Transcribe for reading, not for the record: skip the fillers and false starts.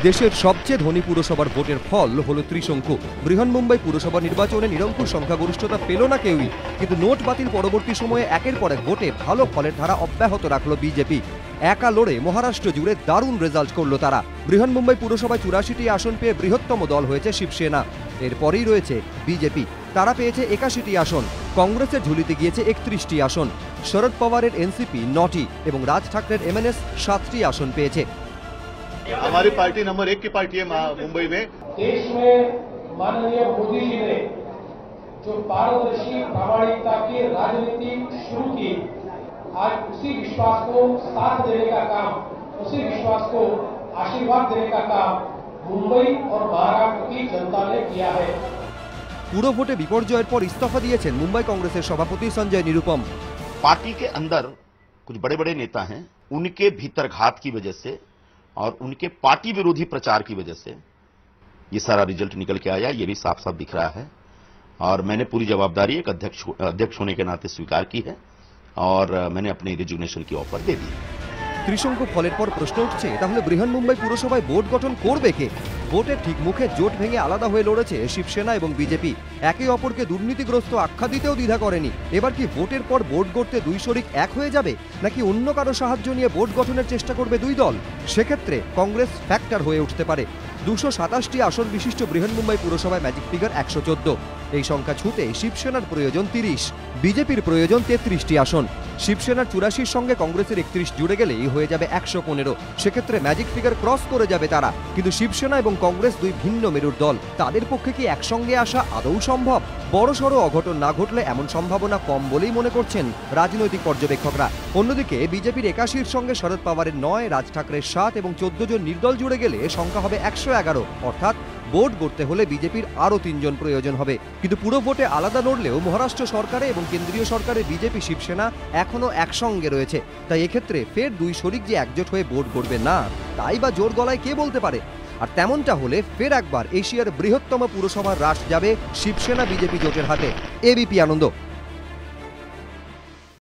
দেশের সবচেয়ে ধনী পুরসভার ভোটের ফল হলো ত্রিশঙ্কু। বৃহন্মুম্বাই পুরসভা নির্বাচনে নিরঙ্কুশ সংখ্যাগরিষ্ঠতা পেল না কেউই, কিন্তু নোট বাতিল পরবর্তী সময়ে একের পর এক ভোটে ভালো ফলের ধারা অব্যাহত রাখল বিজেপি। একা লড়ে মহারাষ্ট্র জুড়ে দারুণ রেজাল্ট করলো তারা। বৃহন্মুম্বাই পুরসভায় ৮৪টি আসন পেয়ে বৃহত্তম দল হয়েছে শিবসেনা। এরপরেই রয়েছে বিজেপি, তারা পেয়েছে ৮১টি আসন। কংগ্রেসের ঝুলিতে গিয়েছে ৩১টি আসন। শরদ পাওয়ারের এনসিপি ৯টি এবং রাজ ঠাকরের এমএনএস 7টি আসন পেয়েছে। हमारी पार्टी नंबर 1 की पार्टी है मुंबई में। देश में माननीय मोदी जी ने जो पारदर्शी प्रामाणिकता की राजनीति शुरू की, आज उसी विश्वास को साथ देने का काम, उसी विश्वास को आशीर्वाद देने का काम मुंबई और महाराष्ट्र की जनता ने किया है। পুরো ভোটে বিপর্যয়ের পর ইস্তফা দিয়েছেন মুম্বাই কংগ্রেসের সভাপতি সঞ্জয় নিরুপম। पार्टी के अंदर कुछ बड़े बड़े नेता हैं, उनके भीतर घात की वजह से और उनके पार्टी विरोधी प्रचार की वजह से ये सारा रिजल्ट निकल के आया, ये भी साफ साफ दिख रहा है। और मैंने पूरी जवाबदारी एक अध्यक्ष होने के नाते स्वीकार की है और मैंने अपने रिजिग्नेशन की ऑफर दे दी। ত্রিশঙ্কু ফলের পর প্রশ্ন উঠছে, তাহলে বৃহন্মুম্বাই পুরসভায় বোর্ড গঠন করবে কে? ভোটের ঠিক মুখে জোট ভেঙে আলাদা হয়ে লড়েছে শিবসেনা এবং বিজেপি। একে অপরকে দুর্নীতিগ্রস্ত আখ্যা দিতেও দ্বিধা করেনি। এবার কি ভোটের পর বোর্ড গড়তে দুই শরিক এক হয়ে যাবে, নাকি অন্য কারো সাহায্য নিয়ে বোর্ড গঠনের চেষ্টা করবে দুই দল? সেক্ষেত্রে কংগ্রেস ফ্যাক্টর হয়ে উঠতে পারে। ২২৭টি আসন বিশিষ্ট বৃহন্মুম্বাই পুরসভায় ম্যাজিক ফিগার ১১৪। এই সংখ্যা ছুঁতে শিবসেনার প্রয়োজন ৩০, বিজেপির প্রয়োজন ৩৩টি আসন। শিবসেনার ৮৪ সঙ্গে কংগ্রেসের ৩১ জুড়ে গেলেই হয়ে যাবে ১১৫। সেক্ষেত্রে ম্যাজিক ফিগার ক্রস করে যাবে তারা। কিন্তু শিবসেনা এবং কংগ্রেস দুই ভিন্ন মেরুর দল, তাদের পক্ষে কি একসঙ্গে আসা আদৌ সম্ভব? বড়সড় অঘটন না ঘটলে এমন সম্ভাবনা কম বলেই মনে করছেন রাজনৈতিক পর্যবেক্ষকরা। অন্যদিকে বিজেপির ৮১-র সঙ্গে শরদ পাওয়ারের ৯, রাজ ঠাকরের ৭ এবং ১৪ জন নির্দল জুড়ে গেলে সংখ্যা হবে ১১১। অর্থাৎ ভোট গড়তে হলে বিজেপির আরও ৩ জন প্রয়োজন হবে। কিন্তু পুরো ভোটে আলাদা লড়লেও মহারাষ্ট্র সরকারে এবং কেন্দ্রীয় সরকারে বিজেপি শিবসেনা এখনও একসঙ্গে রয়েছে। তাই এক্ষেত্রে ফের দুই শরিক যে একজোট হয়ে ভোট গড়বে না, তাই বা জোর গলায় কে বলতে পারে? আর তেমনটা হলে ফের একবার এশিয়ার বৃহত্তম পুরসভার রাশ যাবে শিবসেনা বিজেপি জোটের হাতে। এবিপি আনন্দ।